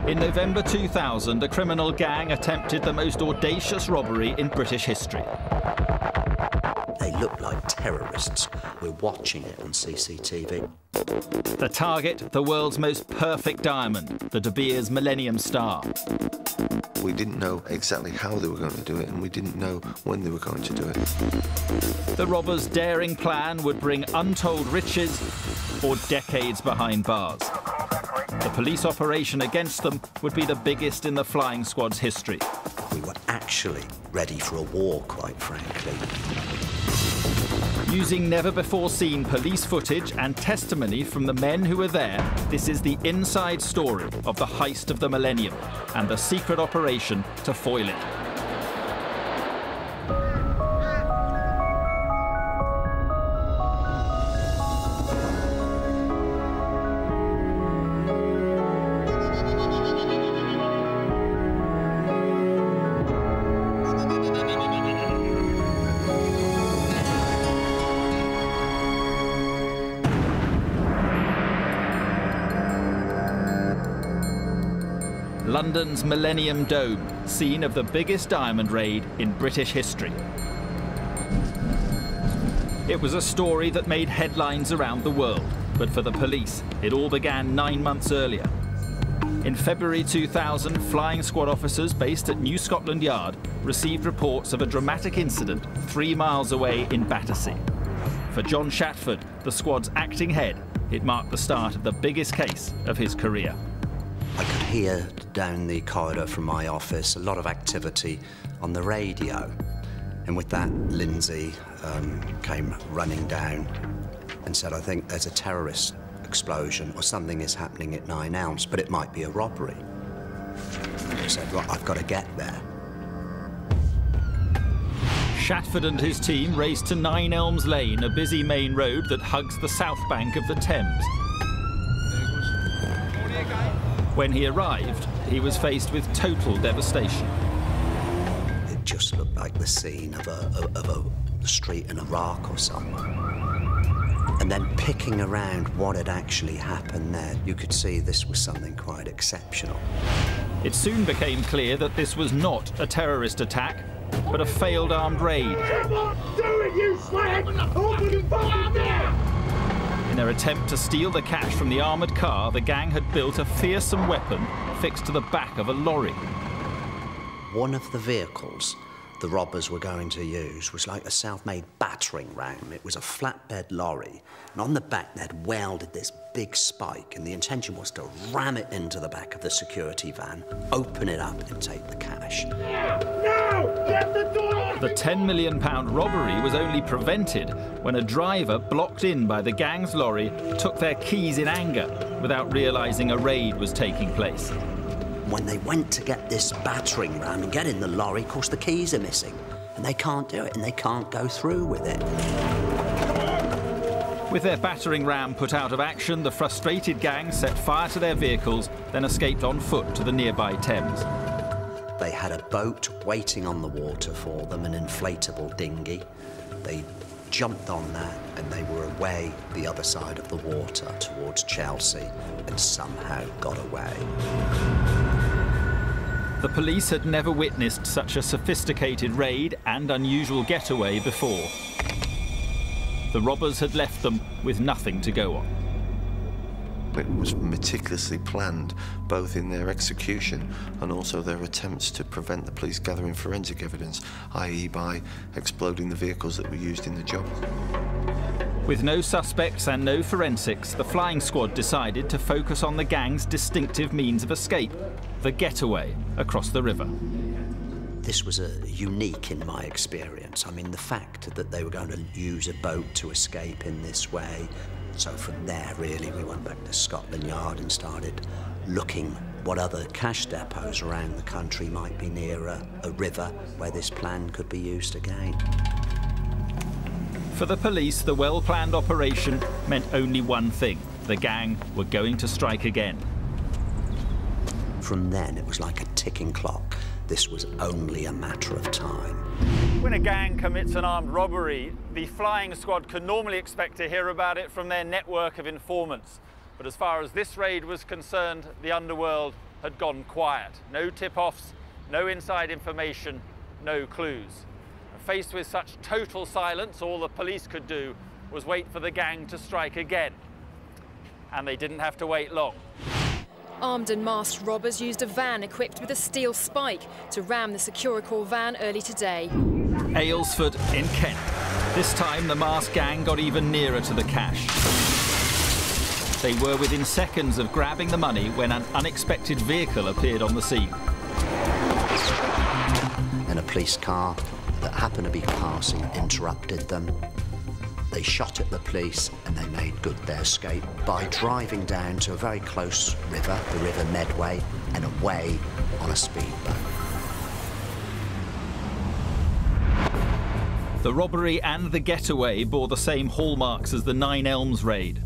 In November 2000, a criminal gang attempted the most audacious robbery in British history. They look like terrorists. We're watching it on CCTV. The target, the world's most perfect diamond, the De Beers Millennium Star. We didn't know exactly how they were going to do it, and we didn't know when they were going to do it. The robbers' daring plan would bring untold riches or decades behind bars. The police operation against them would be the biggest in the flying squad's history. We were actually ready for a war, quite frankly. Using never-before-seen police footage and testimony from the men who were there, this is the inside story of the heist of the millennium and the secret operation to foil it. London's Millennium Dome, scene of the biggest diamond raid in British history. It was a story that made headlines around the world, but for the police, it all began 9 months earlier. In February 2000, flying squad officers based at New Scotland Yard received reports of a dramatic incident 3 miles away in Battersea. For John Shatford, the squad's acting head, it marked the start of the biggest case of his career. I could hear down the corridor from my office a lot of activity on the radio. And with that, Lindsay came running down and said, I think there's a terrorist explosion or something is happening at 9 Elms, but it might be a robbery. I said, well, I've got to get there. Shatford and his team raced to 9 Elms Lane, a busy main road that hugs the south bank of the Thames. When he arrived, he was faced with total devastation. It just looked like the scene of a street in Iraq or somewhere. And then picking around what had actually happened there, you could see this was something quite exceptional. It soon became clear that this was not a terrorist attack, but a failed armed raid. Come on, do it, you slag! Open the fucking door! In their attempt to steal the cash from the armoured car, the gang had built a fearsome weapon fixed to the back of a lorry. One of the vehicles the robbers were going to use was like a self-made battering ram. It was a flatbed lorry, and on the back they'd welded this big spike, and the intention was to ram it into the back of the security van, open it up and take the cash. No! Get the door open! The £10 million robbery was only prevented when a driver blocked in by the gang's lorry took their keys in anger without realising a raid was taking place. When they went to get this battering ram and get in the lorry, of course the keys are missing, and they can't do it, and they can't go through with it. With their battering ram put out of action, the frustrated gang set fire to their vehicles, then escaped on foot to the nearby Thames. They had a boat waiting on the water for them, an inflatable dinghy. They jumped on that, and they were away the other side of the water towards Chelsea, and somehow got away. The police had never witnessed such a sophisticated raid and unusual getaway before. The robbers had left them with nothing to go on. It was meticulously planned, both in their execution and also their attempts to prevent the police gathering forensic evidence, i.e. by exploding the vehicles that were used in the job. With no suspects and no forensics, the flying squad decided to focus on the gang's distinctive means of escape, the getaway across the river. This was unique in my experience. I mean, the fact that they were going to use a boat to escape in this way. So from there, really, we went back to Scotland Yard and started looking what other cash depots around the country might be near a river where this plan could be used again. For the police, the well-planned operation meant only one thing. The gang were going to strike again. From then, it was like a ticking clock. This was only a matter of time. When a gang commits an armed robbery, the flying squad can normally expect to hear about it from their network of informants. But as far as this raid was concerned, the underworld had gone quiet. No tip-offs, no inside information, no clues. And faced with such total silence, all the police could do was wait for the gang to strike again. And they didn't have to wait long. Armed and masked robbers used a van equipped with a steel spike to ram the Securicorps van early today. Aylesford in Kent. This time the masked gang got even nearer to the cash. They were within seconds of grabbing the money when an unexpected vehicle appeared on the scene. And a police car that happened to be passing interrupted them. They shot at the police and they made good their escape by driving down to a very close river, the River Medway, and away on a speedboat. The robbery and the getaway bore the same hallmarks as the Nine Elms raid.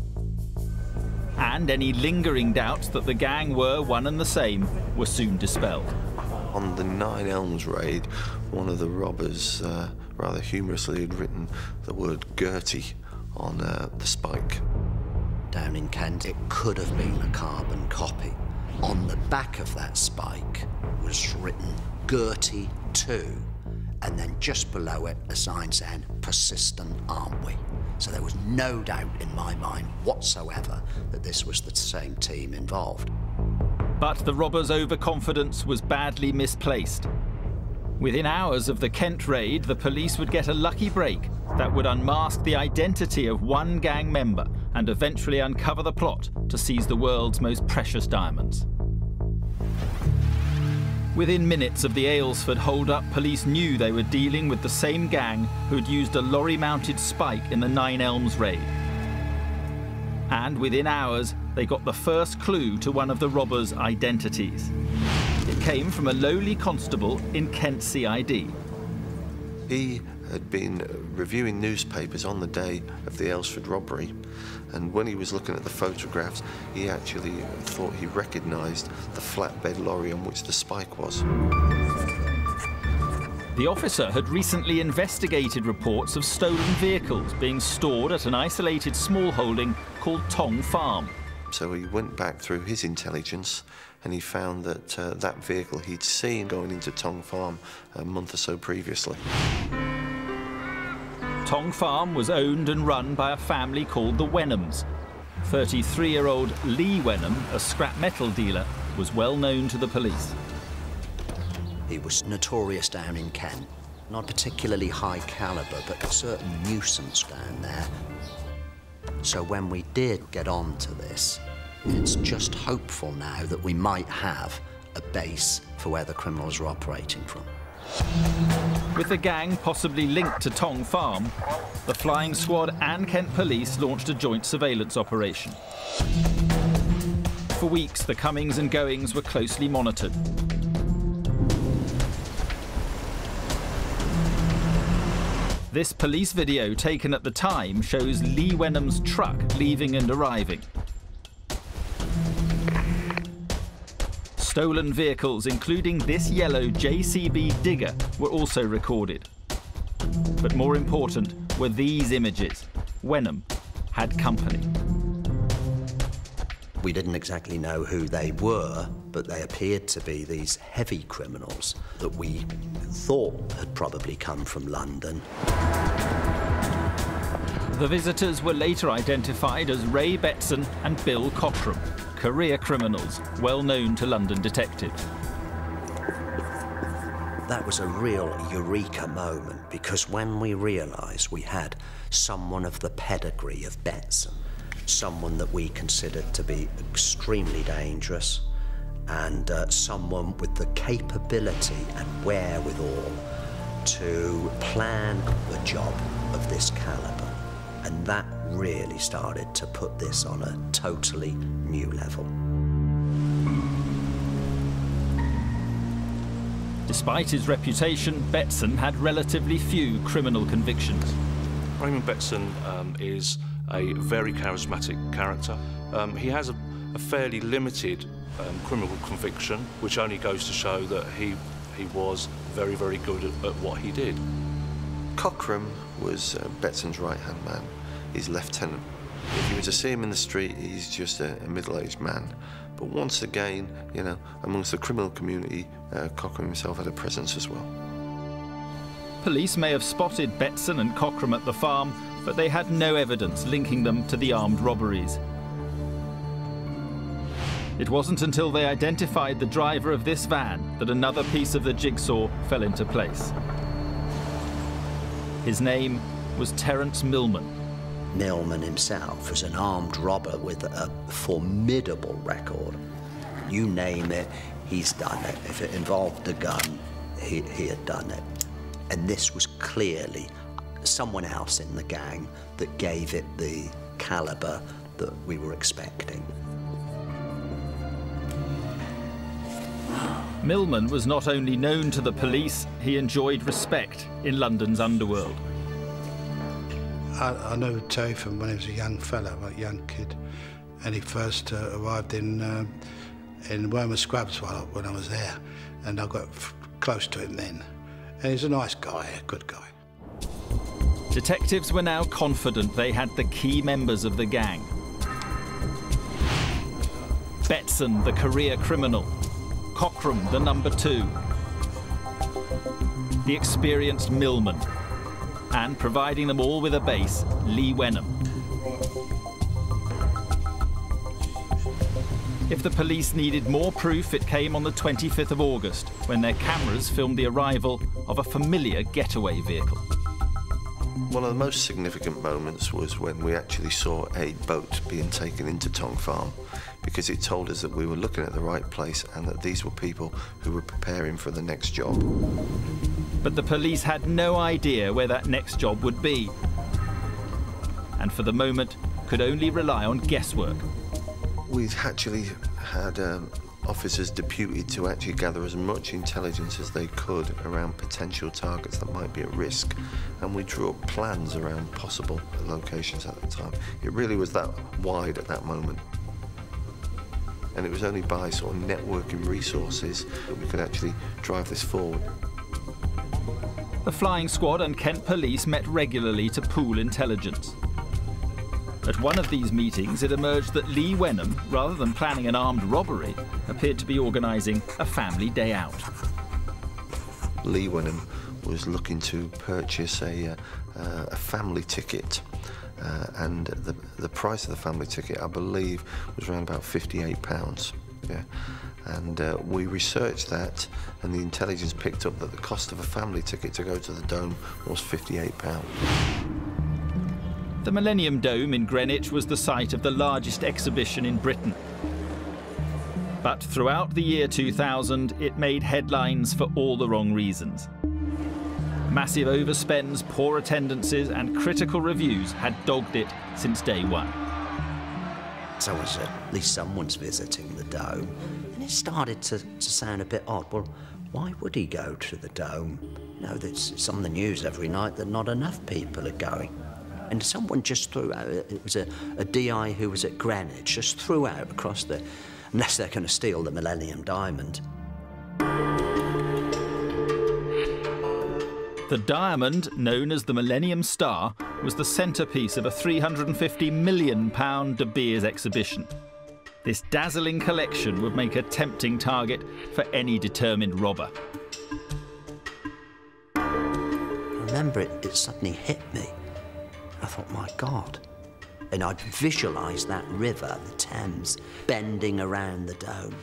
And any lingering doubts that the gang were one and the same were soon dispelled. On the Nine Elms raid, one of the robbers rather humorously had written the word Gertie on the spike. Down in Kent, it could have been a carbon copy. On the back of that spike was written Gertie 2, and then just below it a sign saying, "Persistent, aren't we?" So there was no doubt in my mind whatsoever that this was the same team involved. But the robbers' overconfidence was badly misplaced. Within hours of the Kent raid, the police would get a lucky break that would unmask the identity of one gang member and eventually uncover the plot to seize the world's most precious diamonds. Within minutes of the Aylesford hold-up, police knew they were dealing with the same gang who'd used a lorry-mounted spike in the Nine Elms raid. And within hours, they got the first clue to one of the robbers' identities. It came from a lowly constable in Kent CID. He had been reviewing newspapers on the day of the Aylesford robbery, and when he was looking at the photographs, he actually thought he recognised the flatbed lorry on which the spike was. The officer had recently investigated reports of stolen vehicles being stored at an isolated small holding called Tong Farm. So he went back through his intelligence and he found that that vehicle he'd seen going into Tong Farm a month or so previously. Tong Farm was owned and run by a family called the Wenhams. 33-year-old Lee Wenham, a scrap metal dealer, was well known to the police. He was notorious down in Kent. Not particularly high caliber, but a certain nuisance down there. So when we did get on to this, it's just hopeful now that we might have a base for where the criminals are operating from. With the gang possibly linked to Tong Farm, the flying squad and Kent police launched a joint surveillance operation. For weeks, the comings and goings were closely monitored. This police video taken at the time shows Lee Wenham's truck leaving and arriving. Stolen vehicles, including this yellow JCB digger, were also recorded. But more important were these images. Wenham had company. We didn't exactly know who they were, but they appeared to be these heavy criminals that we thought had probably come from London. The visitors were later identified as Ray Betson and Bill Cockram, career criminals well known to London detectives. That was a real eureka moment, because when we realised we had someone of the pedigree of Betson, someone that we considered to be extremely dangerous, and someone with the capability and wherewithal to plan the job of this calibre. And that really started to put this on a totally new level. Despite his reputation, Betson had relatively few criminal convictions. Raymond Betson is a very charismatic character. He has a fairly limited criminal conviction, which only goes to show that he was very, very good at what he did. Cockram was Betson's right-hand man, his lieutenant. If you were to see him in the street, he's just a middle-aged man. But once again, you know, amongst the criminal community, Cockram himself had a presence as well. Police may have spotted Betson and Cockram at the farm, but they had no evidence linking them to the armed robberies. It wasn't until they identified the driver of this van that another piece of the jigsaw fell into place. His name was Terence Millman. Millman himself was an armed robber with a formidable record. You name it, he's done it. If it involved the gun, he had done it. And this was clearly someone else in the gang that gave it the caliber that we were expecting. Millman was not only known to the police, he enjoyed respect in London's underworld. I knew Terry from when he was a young fella, a young kid, and he first arrived in Wormer Scrubs when I was there, and I got close to him then. And he's a nice guy, a good guy. Detectives were now confident they had the key members of the gang. Betson, the career criminal. Cockram, the number 2. The experienced Millman. And providing them all with a base, Lee Wenham. If the police needed more proof, it came on the 25th of August, when their cameras filmed the arrival of a familiar getaway vehicle. One of the most significant moments was when we actually saw a boat being taken into Tong Farm, because it told us that we were looking at the right place and that these were people who were preparing for the next job. But the police had no idea where that next job would be, and for the moment could only rely on guesswork. We'd actually had officers deputed to actually gather as much intelligence as they could around potential targets that might be at risk, and we drew up plans around possible locations at the time. It really was that wide at that moment. And it was only by sort of networking resources that we could actually drive this forward. The flying squad and Kent police met regularly to pool intelligence. At one of these meetings, it emerged that Lee Wenham, rather than planning an armed robbery, appeared to be organising a family day out. Lee Wenham was looking to purchase a family ticket, and the price of the family ticket, I believe, was around about £58. Yeah. And we researched that, and the intelligence picked up that the cost of a family ticket to go to the Dome was £58. The Millennium Dome in Greenwich was the site of the largest exhibition in Britain. But throughout the year 2000, it made headlines for all the wrong reasons. Massive overspends, poor attendances, and critical reviews had dogged it since day one. So at least someone's visiting the Dome, and it started to sound a bit odd. Well, why would he go to the Dome? You know, it's on the news every night that not enough people are going. And someone just threw out, it was a DI who was at Greenwich, just threw out across the, unless they're going to steal the Millennium Diamond. The diamond, known as the Millennium Star, was the centrepiece of a £350 million De Beers exhibition. This dazzling collection would make a tempting target for any determined robber. I remember it suddenly hit me. I thought, my God. And I'd visualised that river, the Thames, bending around the Dome.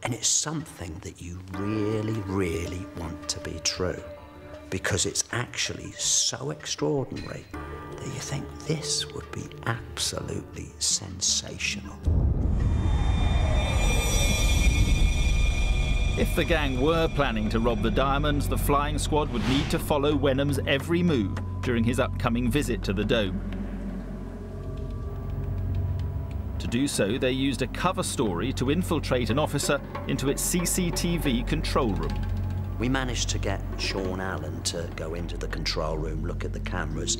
And it's something that you really, really want to be true, because it's actually so extraordinary that you think this would be absolutely sensational. If the gang were planning to rob the diamonds, the flying squad would need to follow Wenham's every move during his upcoming visit to the Dome. To do so, they used a cover story to infiltrate an officer into its CCTV control room. We managed to get Sean Allen to go into the control room, look at the cameras,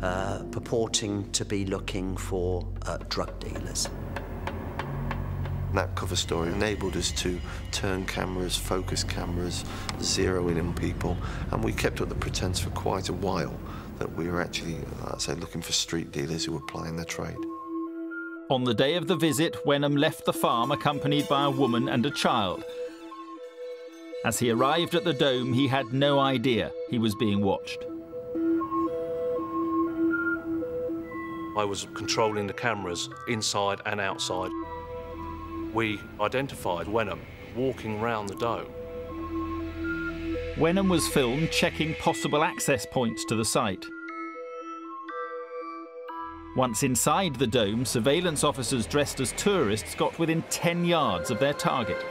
purporting to be looking for drug dealers. That cover story enabled us to turn cameras, focus cameras, zero in on people, and we kept up the pretense for quite a while that we were actually, let's say, looking for street dealers who were plying their trade. On the day of the visit, Wenham left the farm accompanied by a woman and a child. As he arrived at the dome, he had no idea he was being watched. I was controlling the cameras inside and outside. We identified Wenham walking round the dome. Wenham was filmed checking possible access points to the site. Once inside the dome, surveillance officers dressed as tourists got within 10 yards of their target.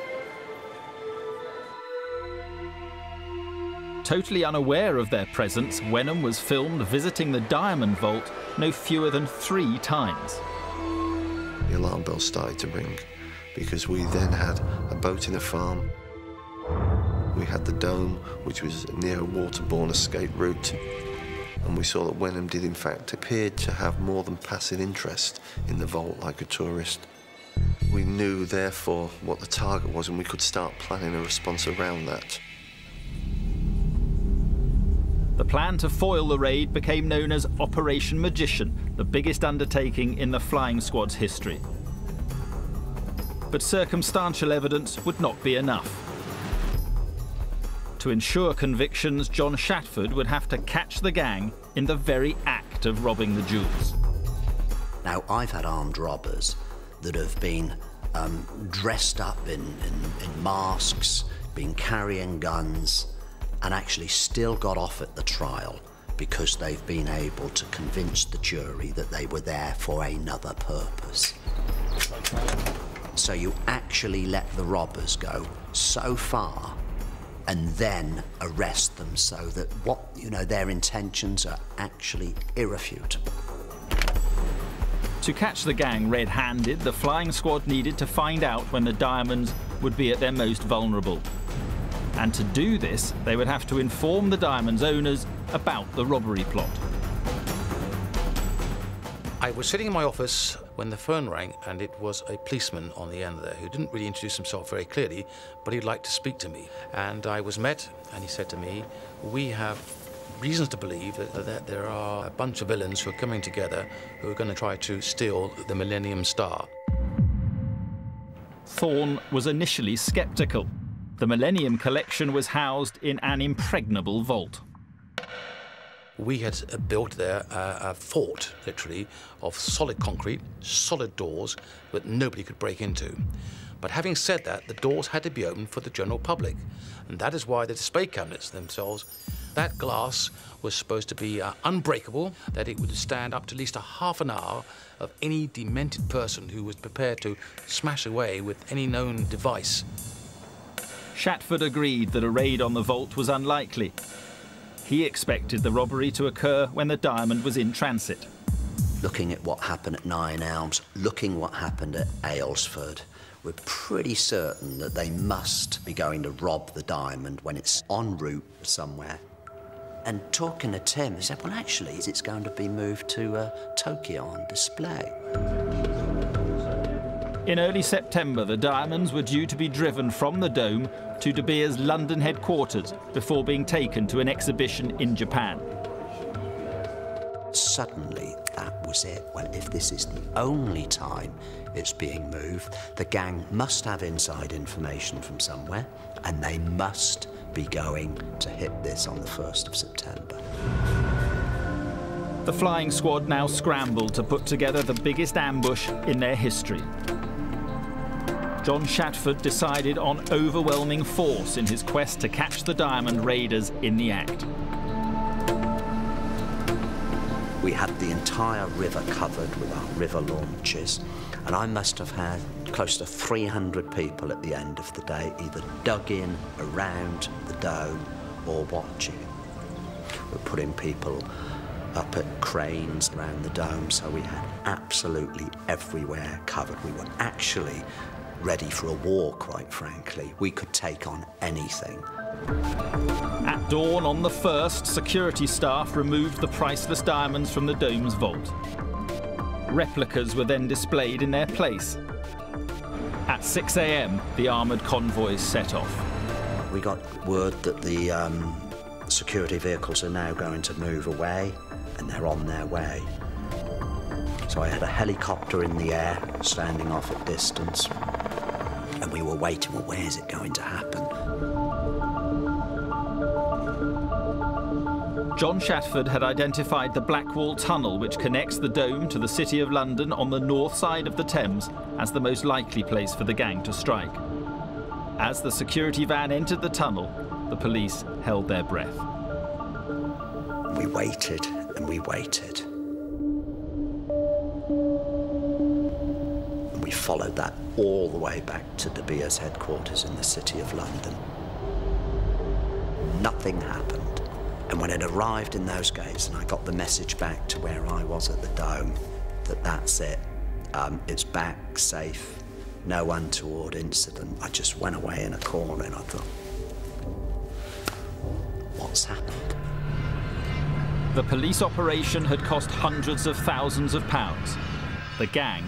Totally unaware of their presence, Wenham was filmed visiting the diamond vault no fewer than 3 times. The alarm bell started to ring because we then had a boat in a farm. We had the dome, which was near a waterborne escape route. And we saw that Wenham did, in fact, appear to have more than passive interest in the vault like a tourist. We knew, therefore, what the target was, and we could start planning a response around that. The plan to foil the raid became known as Operation Magician, the biggest undertaking in the flying squad's history. But circumstantial evidence would not be enough. To ensure convictions, John Shatford would have to catch the gang in the very act of robbing the jewels. Now, I've had armed robbers that have been dressed up in masks, been carrying guns, and actually still got off at the trial because they've been able to convince the jury that they were there for another purpose. So you actually let the robbers go so far and then arrest them so that their intentions are actually irrefutable. To catch the gang red-handed, the flying squad needed to find out when the diamonds would be at their most vulnerable. And to do this, they would have to inform the diamonds' owners about the robbery plot. I was sitting in my office when the phone rang, and it was a policeman on the end there who didn't really introduce himself very clearly, but he'd like to speak to me. And I was met, and he said to me, "We have reasons to believe that there are a bunch of villains who are coming together who are going to try to steal the Millennium Star." Thorne was initially sceptical. The Millennium Collection was housed in an impregnable vault. We had built there a fort, literally, of solid concrete, solid doors that nobody could break into. But having said that, the doors had to be opened for the general public. And that is why the display cabinets themselves, that glass was supposed to be unbreakable, that it would stand up to at least a half an hour of any demented person who was prepared to smash away with any known device. Shatford agreed that a raid on the vault was unlikely. He expected the robbery to occur when the diamond was in transit. Looking at what happened at Nine Elms, looking what happened at Aylesford, we're pretty certain that they must be going to rob the diamond when it's en route somewhere. And talking to Tim, he said, well, actually, it's going to be moved to Tokyo on display. In early September, the diamonds were due to be driven from the dome to De Beers' London headquarters before being taken to an exhibition in Japan. Suddenly, that was it. Well, if this is the only time it's being moved, the gang must have inside information from somewhere, and they must be going to hit this on the 1st of September. The flying squad now scrambled to put together the biggest ambush in their history. John Shatford decided on overwhelming force in his quest to catch the diamond raiders in the act. We had the entire river covered with our river launches, and I must have had close to 300 people at the end of the day, either dug in around the dome or watching. We're putting people up at cranes around the dome, so we had absolutely everywhere covered. We were actually ready for a war, quite frankly. We could take on anything. At dawn on the 1st, security staff removed the priceless diamonds from the dome's vault. Replicas were then displayed in their place. At 6 a.m, the armoured convoys set off. We got word that the security vehicles are now going to move away, and they're on their way. So I had a helicopter in the air, standing off at distance, and we were waiting, well, where's it going to happen? John Shatford had identified the Blackwall Tunnel, which connects the Dome to the City of London on the north side of the Thames, as the most likely place for the gang to strike. As the security van entered the tunnel, the police held their breath. We waited and we waited. And we followed that all the way back to De Beers headquarters in the City of London. Nothing happened. And when it arrived in those gates and I got the message back to where I was at the Dome, that's it. It's back, safe, no untoward incident. I just went away in a corner and I thought, what's happened? The police operation had cost hundreds of thousands of pounds. The gang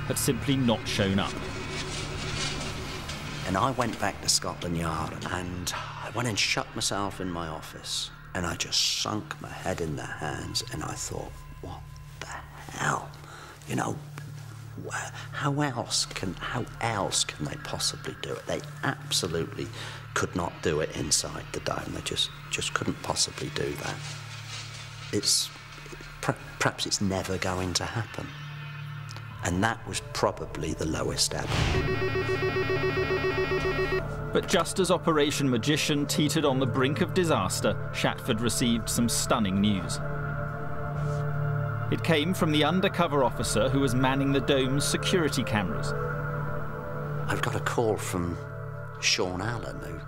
had simply not shown up. And I went back to Scotland Yard and I went and shut myself in my office. And I just sunk my head in their hands and I thought, what the hell? You know, how else can they possibly do it? They absolutely could not do it inside the Dome. They just couldn't possibly do that. Perhaps it's never going to happen. And that was probably the lowest ebb. But just as Operation Magician teetered on the brink of disaster, Shatford received some stunning news. It came from the undercover officer who was manning the Dome's security cameras. I've got a call from Sean Allen, who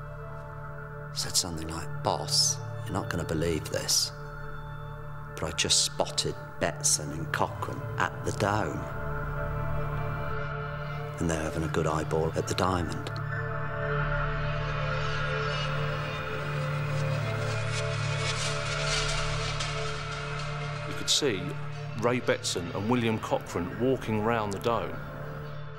said something like, "Boss, you're not going to believe this, but I just spotted Betson and Cochrane at the Dome. And they're having a good eyeball at the Diamond." You could see Ray Betson and William Cochrane walking around the Dome.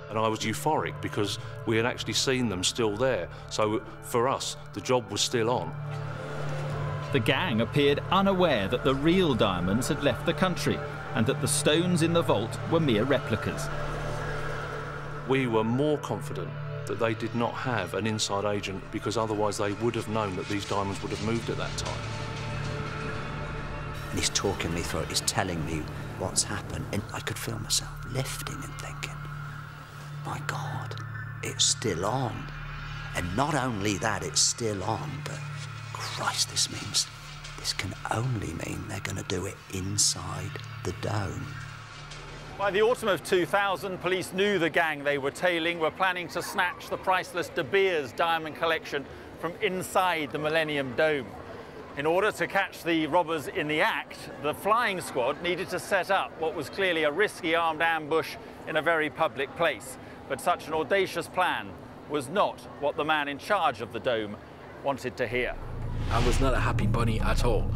And I was euphoric because we had actually seen them still there. So for us, the job was still on. The gang appeared unaware that the real diamonds had left the country and that the stones in the vault were mere replicas. We were more confident that they did not have an inside agent because otherwise they would have known that these diamonds would have moved at that time. And he's talking me through it, he's telling me what's happened, and I could feel myself lifting and thinking, my God, it's still on. And not only that, it's still on, but Christ, this can only mean they're going to do it inside the Dome. By the autumn of 2000, police knew the gang they were tailing were planning to snatch the priceless De Beers diamond collection from inside the Millennium Dome. In order to catch the robbers in the act, the flying squad needed to set up what was clearly a risky armed ambush in a very public place. But such an audacious plan was not what the man in charge of the Dome wanted to hear. I was not a happy bunny at all,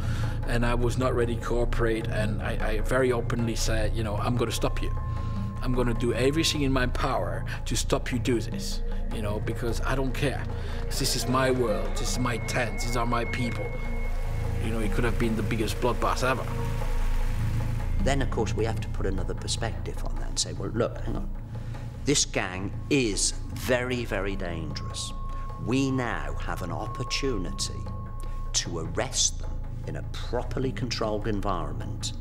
and I was not ready to cooperate, and I very openly said, you know, I'm going to stop you. I'm going to do everything in my power to stop you do this, you know, because I don't care. This is my world, this is my tent, these are my people. You know, it could have been the biggest bloodbath ever. Then, of course, we have to put another perspective on that and say, well, look, hang on. This gang is very, very dangerous. We now have an opportunity to arrest them in a properly controlled environment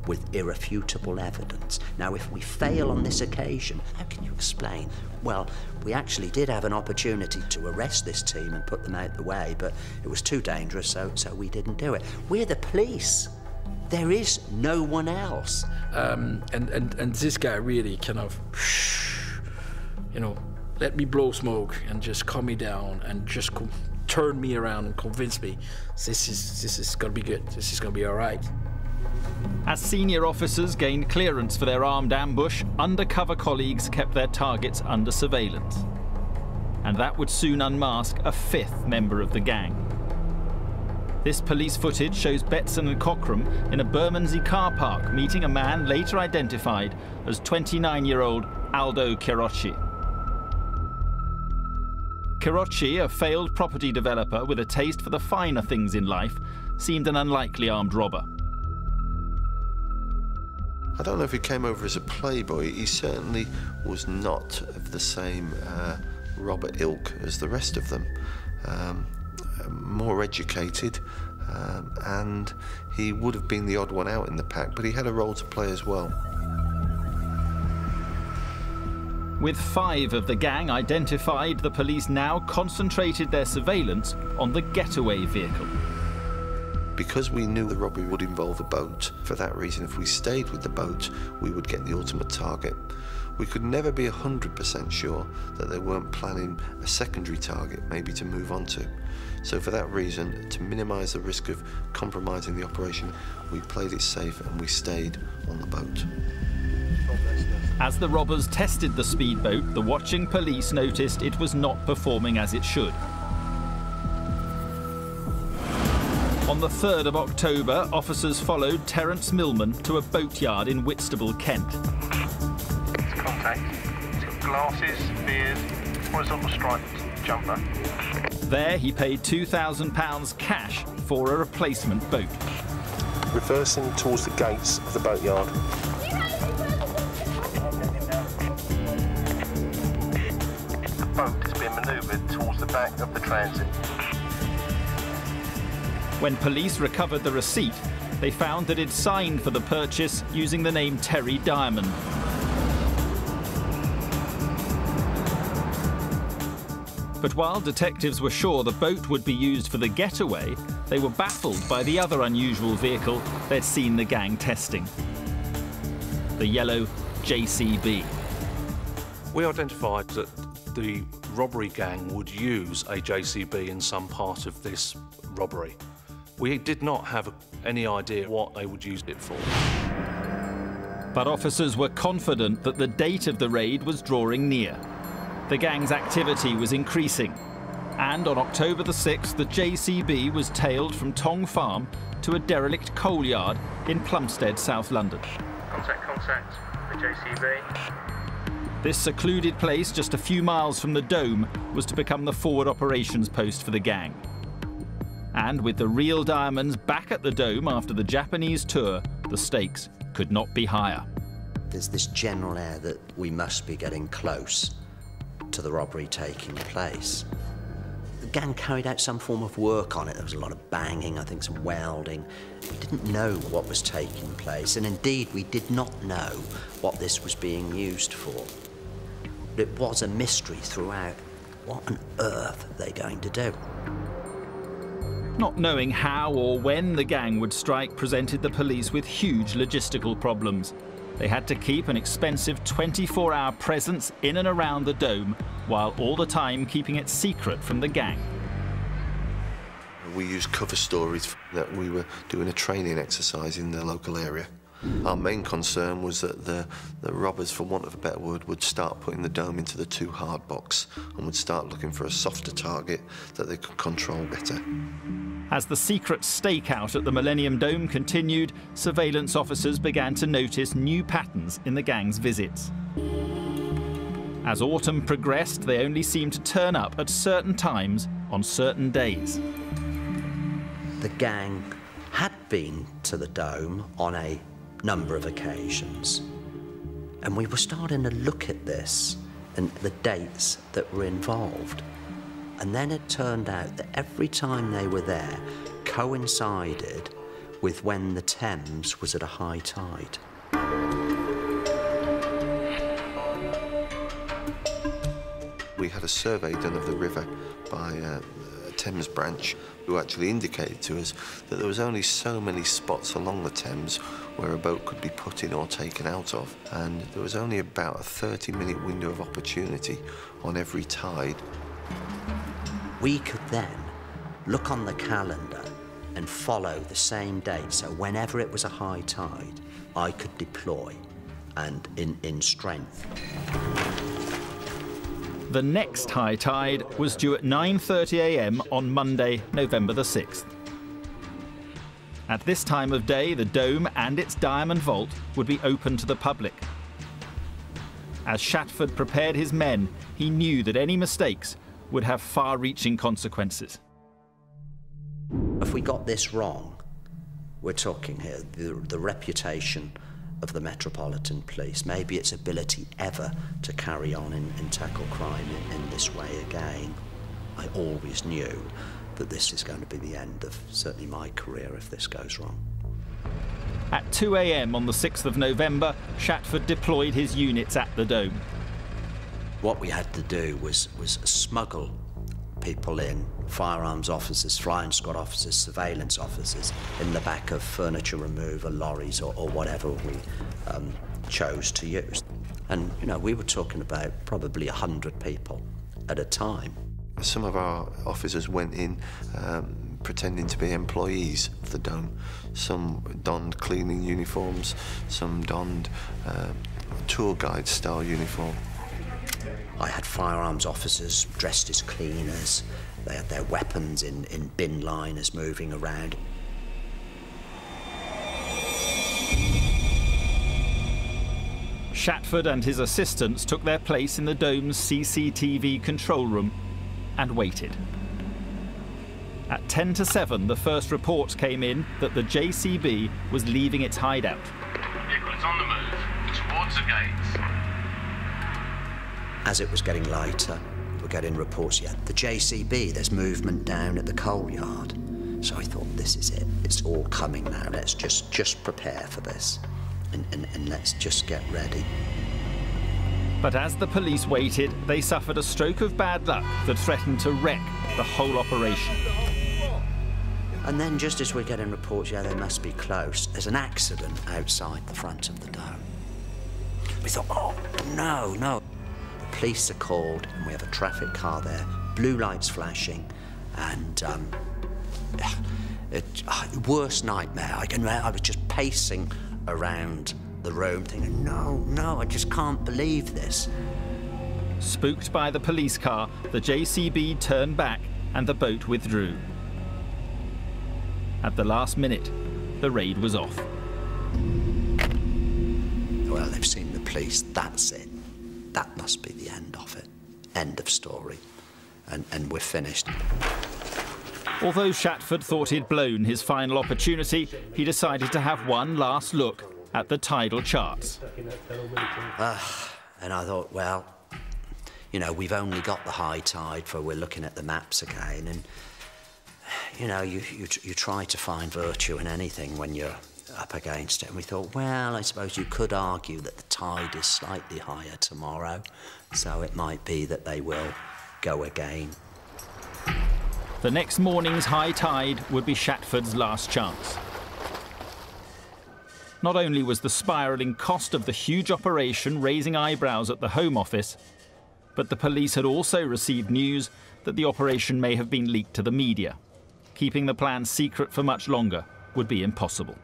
with irrefutable evidence. Now, if we fail on this occasion, how can you explain? Well, we actually did have an opportunity to arrest this team and put them out the way, but it was too dangerous, so we didn't do it. We're the police. There is no one else. And this guy really kind of, you know, let me blow smoke and just calm me down and just turn me around and convince me this is gonna be good. This is gonna be all right. As senior officers gained clearance for their armed ambush, undercover colleagues kept their targets under surveillance. And that would soon unmask a fifth member of the gang. This police footage shows Betson and Cochrane in a Bermondsey car park meeting a man later identified as 29-year-old Aldo Chirocci. Chirocci, a failed property developer with a taste for the finer things in life, seemed an unlikely armed robber. I don't know if he came over as a playboy. He certainly was not of the same robber ilk as the rest of them. More educated, and he would have been the odd one out in the pack, but he had a role to play as well. With 5 of the gang identified, the police now concentrated their surveillance on the getaway vehicle. Because we knew the robbery would involve a boat, for that reason, if we stayed with the boat, we would get the ultimate target. We could never be 100% sure that they weren't planning a secondary target, maybe to move on to. So for that reason, to minimise the risk of compromising the operation, we played it safe and we stayed on the boat. As the robbers tested the speedboat, the watching police noticed it was not performing as it should. On the 3rd of October, officers followed Terence Millman to a boatyard in Whitstable, Kent. Contact. He's got glasses, beard, horizontal striped jumper. There he paid £2,000 cash for a replacement boat. Reversing towards the gates of the boatyard. The boat is being manoeuvred towards the back of the transit. When police recovered the receipt, they found that it signed for the purchase using the name Terry Diamond. But while detectives were sure the boat would be used for the getaway, they were baffled by the other unusual vehicle they'd seen the gang testing. The yellow JCB. We identified that the robbery gang would use a JCB in some part of this robbery. We did not have any idea what they would use it for. But officers were confident that the date of the raid was drawing near. The gang's activity was increasing, and on October the 6th, the JCB was tailed from Tong Farm to a derelict coal yard in Plumstead, South London. Contact, the JCB. This secluded place, just a few miles from the Dome, was to become the forward operations post for the gang. And with the real diamonds back at the Dome after the Japanese tour, the stakes could not be higher. There's this general air that we must be getting close to the robbery taking place. The gang carried out some form of work on it. There was a lot of banging, I think some welding. We didn't know what was taking place, and indeed we did not know what this was being used for. But it was a mystery throughout. What on earth are they going to do? Not knowing how or when the gang would strike presented the police with huge logistical problems. They had to keep an expensive 24-hour presence in and around the Dome, while all the time keeping it secret from the gang. We used cover stories that we were doing a training exercise in the local area. Our main concern was that the robbers, for want of a better word, would start putting the Dome into the too hard box and would start looking for a softer target that they could control better. As the secret stakeout at the Millennium Dome continued, surveillance officers began to notice new patterns in the gang's visits. As autumn progressed, they only seemed to turn up at certain times on certain days. The gang had been to the Dome on a number of occasions, and we were starting to look at this and the dates that were involved. And then it turned out that every time they were there coincided with when the Thames was at a high tide. We had a survey done of the river by a Thames branch who actually indicated to us that there was only so many spots along the Thames where a boat could be put in or taken out of, and there was only about a 30-minute window of opportunity on every tide. We could then look on the calendar and follow the same date, so whenever it was a high tide, I could deploy and in strength. The next high tide was due at 9:30 a.m. on Monday, November the 6th. At this time of day, the Dome and its diamond vault would be open to the public. As Shatford prepared his men, he knew that any mistakes would have far-reaching consequences. If we got this wrong, we're talking here, the reputation of the Metropolitan Police, maybe its ability ever to carry on and tackle crime in this way again. I always knew that this is going to be the end of certainly my career if this goes wrong. At 2 a.m. on the 6th of November, Shatford deployed his units at the Dome. What we had to do was smuggle people in, firearms officers, flying squad officers, surveillance officers, in the back of furniture remover lorries or whatever we chose to use. And, you know, we were talking about probably 100 people at a time. Some of our officers went in pretending to be employees of the Dome. Some donned cleaning uniforms, some donned tour guide style uniform. I had firearms officers dressed as cleaners. They had their weapons in bin liners moving around. Shatford and his assistants took their place in the Dome's CCTV control room and waited. At 10 to 7, the first reports came in that the JCB was leaving its hideout. Vehicle is on the move, towards the gates. As it was getting lighter, we're getting reports, yeah, the JCB, there's movement down at the coal yard. So I thought, this is it. It's all coming now. Let's just prepare for this and let's just get ready. But as the police waited, they suffered a stroke of bad luck that threatened to wreck the whole operation. And then just as we're getting reports, yeah, they must be close, there's an accident outside the front of the Dome. We thought, oh, no. The police are called, and we have a traffic car there, blue lights flashing, and worst nightmare. I was just pacing around the room thinking, no, I just can't believe this. Spooked by the police car, the JCB turned back and the boat withdrew. At the last minute, the raid was off. Well, they've seen the police, that's it. That must be the end of it. End of story. And we're finished. Although Shatford thought he'd blown his final opportunity, he decided to have one last look at the tidal charts. And I thought, well, you know, we've only got the high tide, for we're looking at the maps again, and you know, you try to find virtue in anything when you're up against it. And we thought, well, I suppose you could argue that the tide is slightly higher tomorrow, so it might be that they will go again. The next morning's high tide would be Shatford's last chance. Not only was the spiralling cost of the huge operation raising eyebrows at the Home Office, but the police had also received news that the operation may have been leaked to the media. Keeping the plan secret for much longer would be impossible.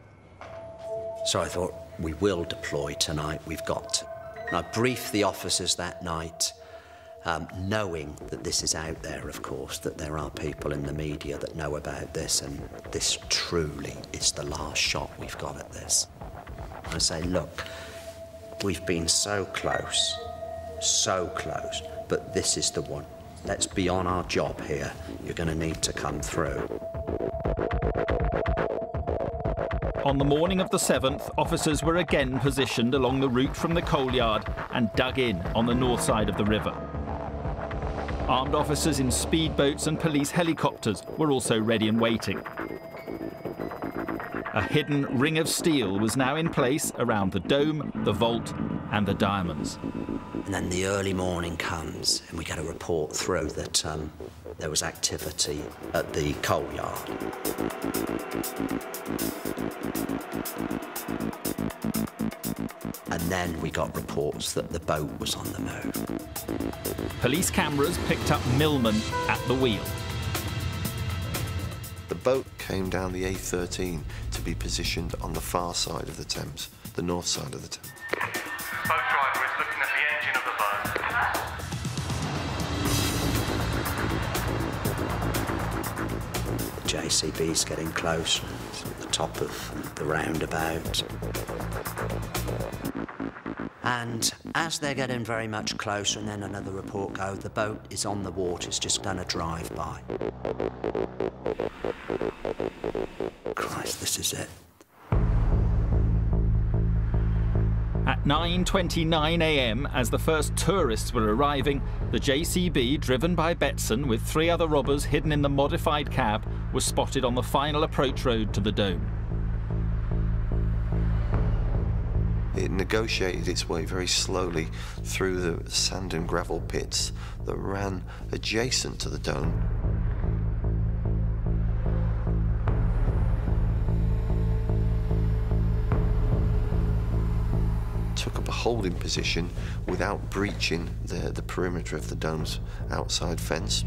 So I thought, we will deploy tonight, we've got to. And I briefed the officers that night, knowing that this is out there, of course, that there are people in the media that know about this, and this truly is the last shot we've got at this. I say, look, we've been so close, but this is the one. Let's be on our job here. You're going to need to come through. On the morning of the 7th, officers were again positioned along the route from the coal yard and dug in on the north side of the river. Armed officers in speedboats and police helicopters were also ready and waiting. A hidden ring of steel was now in place around the Dome, the vault and the diamonds. And then the early morning comes and we get a report through that there was activity at the coal yard. And then we got reports that the boat was on the move. Police cameras picked up Millman at the wheel. The boat came down the A13 to be positioned on the far side of the Thames, the north side of the Thames. Boat driver is looking at the engine of the boat. The JCB's getting close. It's at the top of the roundabout. And as they're getting very much closer, and then another report goes, the boat is on the water, it's just done a drive-by. Christ, this is it. At 9:29 a.m, as the first tourists were arriving, the JCB, driven by Betson with 3 other robbers hidden in the modified cab, was spotted on the final approach road to the dome. It negotiated its way very slowly through the sand and gravel pits that ran adjacent to the dome. Took up a holding position without breaching the perimeter of the dome's outside fence.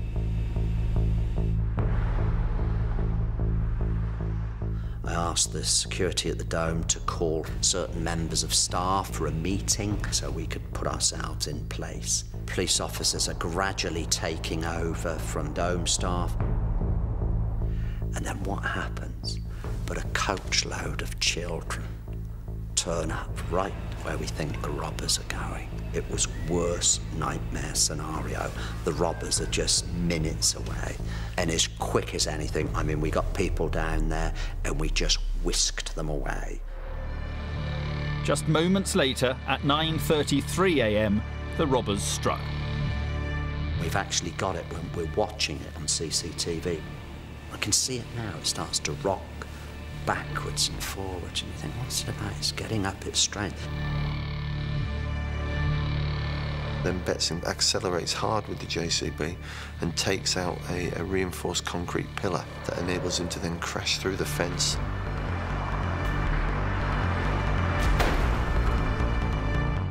I asked the security at the dome to call certain members of staff for a meeting so we could put ourselves in place. Police officers are gradually taking over from dome staff. And then what happens? But a coachload of children turn up right where we think the robbers are going. It was worst nightmare scenario. The robbers are just minutes away. And as quick as anything, I mean, we got people down there and we just whisked them away. Just moments later, at 9:33 a.m, the robbers struck. We've actually got it when we're watching it on CCTV. I can see it now. It starts to rock backwards and forwards, and you think, what's it about? It's getting up its strength. Then Betson accelerates hard with the JCB and takes out a reinforced concrete pillar that enables him to then crash through the fence.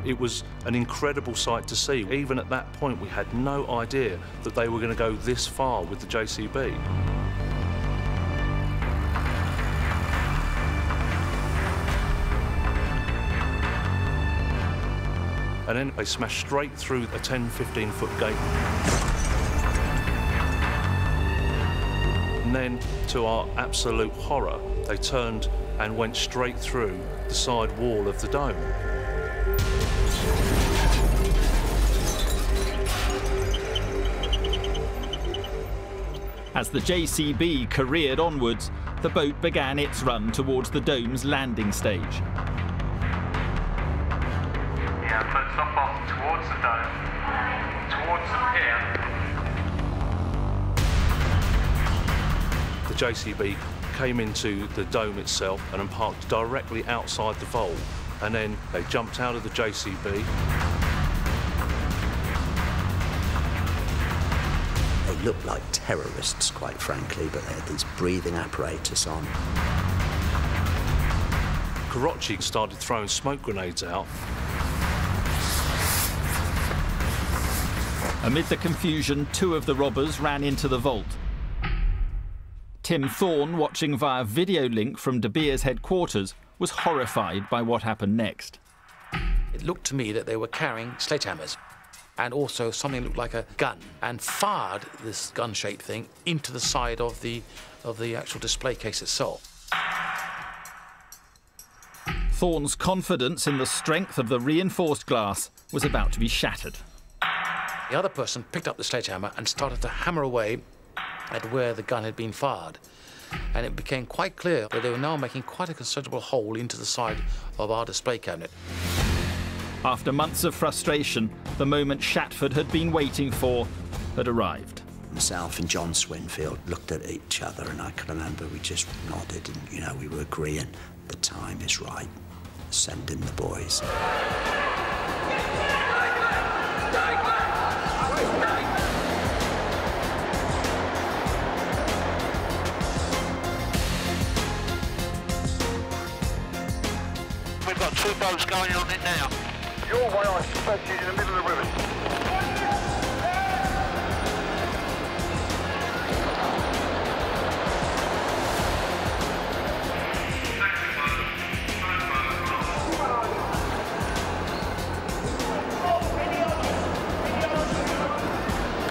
It was an incredible sight to see. Even at that point, we had no idea that they were going to go this far with the JCB. And then they smashed straight through a 10-15 foot gate. And then, to our absolute horror, they turned and went straight through the side wall of the dome. As the JCB careered onwards, the boat began its run towards the dome's landing stage. Floats off towards the dome, towards the pier. The JCB came into the dome itself and then parked directly outside the vault, and then they jumped out of the JCB. They looked like terrorists, quite frankly, but they had this breathing apparatus on. Karachi started throwing smoke grenades out. Amid the confusion, 2 of the robbers ran into the vault. Tim Thorne, watching via video link from De Beers headquarters, was horrified by what happened next. It looked to me that they were carrying sledgehammers and also something that looked like a gun, and fired this gun-shaped thing into the side of the actual display case itself. Thorne's confidence in the strength of the reinforced glass was about to be shattered. The other person picked up the sledgehammer and started to hammer away at where the gun had been fired. And it became quite clear that they were now making quite a considerable hole into the side of our display cabinet. After months of frustration, the moment Shatford had been waiting for had arrived. Myself and John Swinfield looked at each other, and I can remember we just nodded and, you know, we were agreeing the time is right. Send in the boys. We've got 2 boats going on it now. Your way, I suspect you in the middle of the river.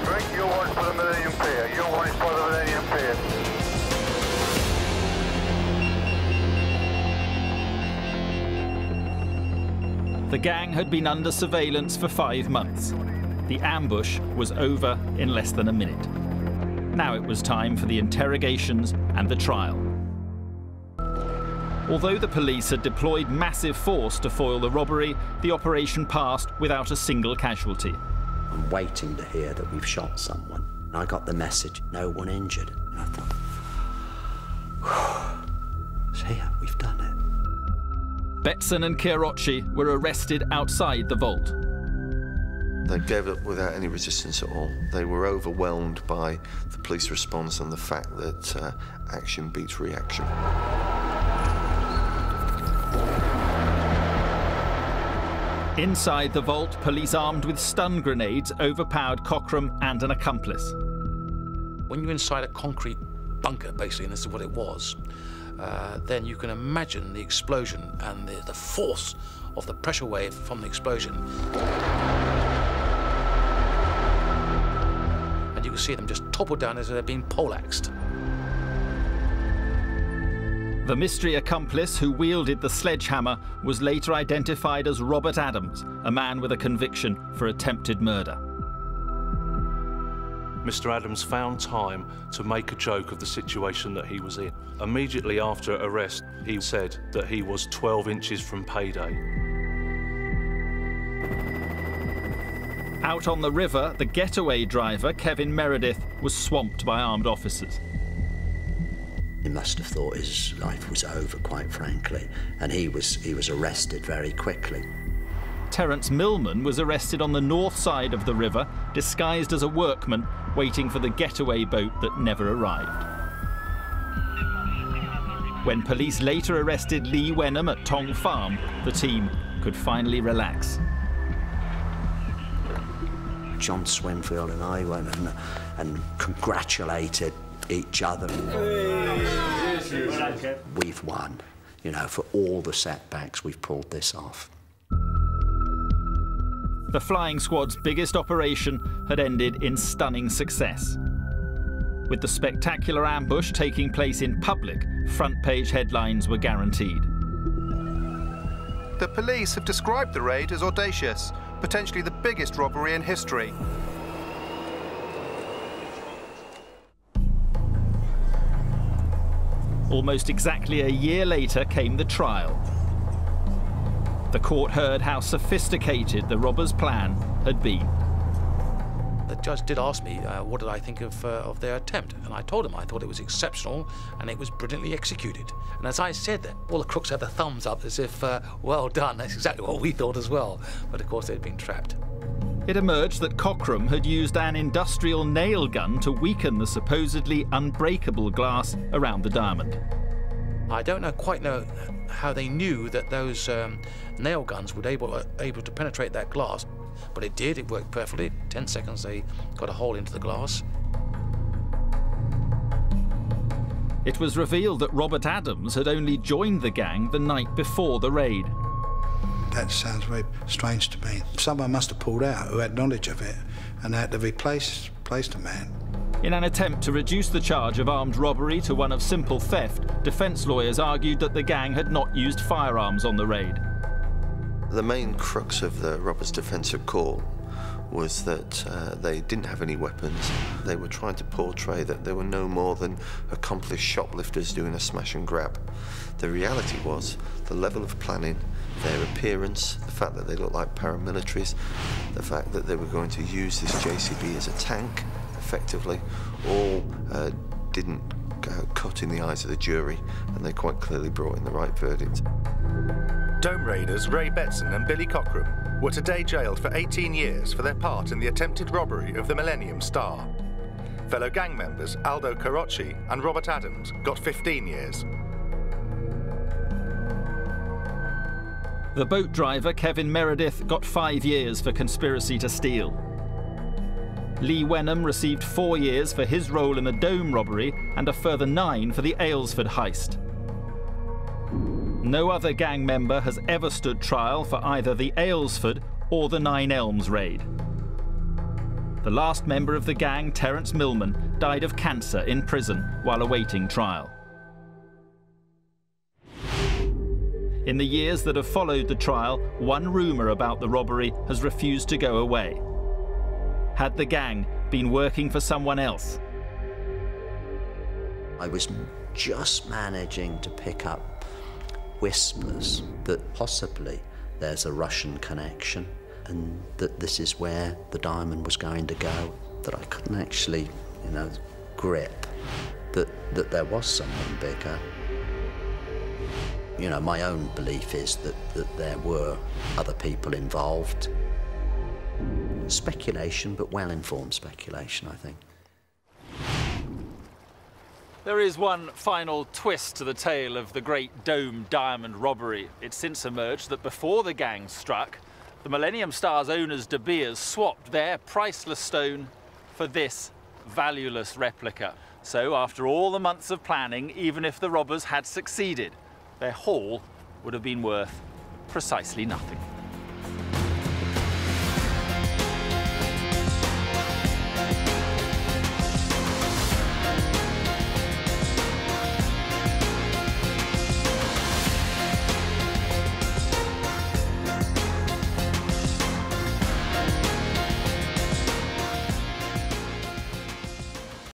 Drink, your one's by the Millennium Pier. Your one is by the Millennium Pier. The gang had been under surveillance for 5 months. The ambush was over in less than a minute. Now it was time for the interrogations and the trial. Although the police had deployed massive force to foil the robbery, the operation passed without a single casualty. I'm waiting to hear that we've shot someone. And I got the message, no one injured. And I thought, it's here, we've done it. Betson and Chiarocci were arrested outside the vault. They gave up without any resistance at all. They were overwhelmed by the police response and the fact that action beats reaction. Inside the vault, police armed with stun grenades overpowered Cockram and an accomplice. When you're inside a concrete bunker, basically, and this is what it was, then you can imagine the explosion and the force of the pressure wave from the explosion. And you can see them just topple down as they're being poleaxed. The mystery accomplice who wielded the sledgehammer was later identified as Robert Adams, a man with a conviction for attempted murder. Mr. Adams found time to make a joke of the situation that he was in. Immediately after arrest, he said that he was 12 inches from payday. Out on the river, the getaway driver, Kevin Meredith, was swamped by armed officers. He must have thought his life was over, quite frankly, and he was arrested very quickly. Terence Millman was arrested on the north side of the river, disguised as a workman, waiting for the getaway boat that never arrived. When police later arrested Lee Wenham at Tong Farm, the team could finally relax. John Swinfield and I went and congratulated each other. We've won, you know, for all the setbacks, we've pulled this off. The flying squad's biggest operation had ended in stunning success. With the spectacular ambush taking place in public, front-page headlines were guaranteed. The police have described the raid as audacious, potentially the biggest robbery in history. Almost exactly a year later came the trial. The court heard how sophisticated the robbers' plan had been. The judge did ask me what did I think of their attempt, and I told him I thought it was exceptional and it was brilliantly executed. And as I said that, all the crooks had the thumbs up as if, well done, that's exactly what we thought as well. But of course they'd been trapped. It emerged that Cockram had used an industrial nail gun to weaken the supposedly unbreakable glass around the diamond. I don't quite know how they knew that those nail guns would able to penetrate that glass, but it did. It worked perfectly. 10 seconds, they got a hole into the glass. It was revealed that Robert Adams had only joined the gang the night before the raid. That sounds very strange to me. Someone must have pulled out who had knowledge of it, and they had to replace the man. In an attempt to reduce the charge of armed robbery to one of simple theft, defence lawyers argued that the gang had not used firearms on the raid. The main crux of the robbers' defence at court was that they didn't have any weapons. They were trying to portray that they were no more than accomplished shoplifters doing a smash and grab. The reality was the level of planning, their appearance, the fact that they looked like paramilitaries, the fact that they were going to use this JCB as a tank, effectively, all didn't cut in the eyes of the jury, and they quite clearly brought in the right verdict. Dome raiders Ray Betson and Billy Cockram were today jailed for 18 years for their part in the attempted robbery of the Millennium Star. Fellow gang members Aldo Chiarocci and Robert Adams got 15 years. The boat driver, Kevin Meredith, got 5 years for conspiracy to steal. Lee Wenham received 4 years for his role in the Dome robbery and a further 9 for the Aylesford heist. No other gang member has ever stood trial for either the Aylesford or the Nine Elms raid. The last member of the gang, Terence Millman, died of cancer in prison while awaiting trial. In the years that have followed the trial, one rumour about the robbery has refused to go away. Had the gang been working for someone else? I was just managing to pick up whispers that possibly there's a Russian connection and that this is where the diamond was going to go, that I couldn't actually, you know, grip that there was someone bigger. You know, my own belief is that there were other people involved. Speculation, but well-informed speculation, I think. There is one final twist to the tale of the Great Dome diamond robbery. It's since emerged that before the gang struck, the Millennium Star's owners, De Beers, swapped their priceless stone for this valueless replica. So after all the months of planning, even if the robbers had succeeded, their haul would have been worth precisely nothing.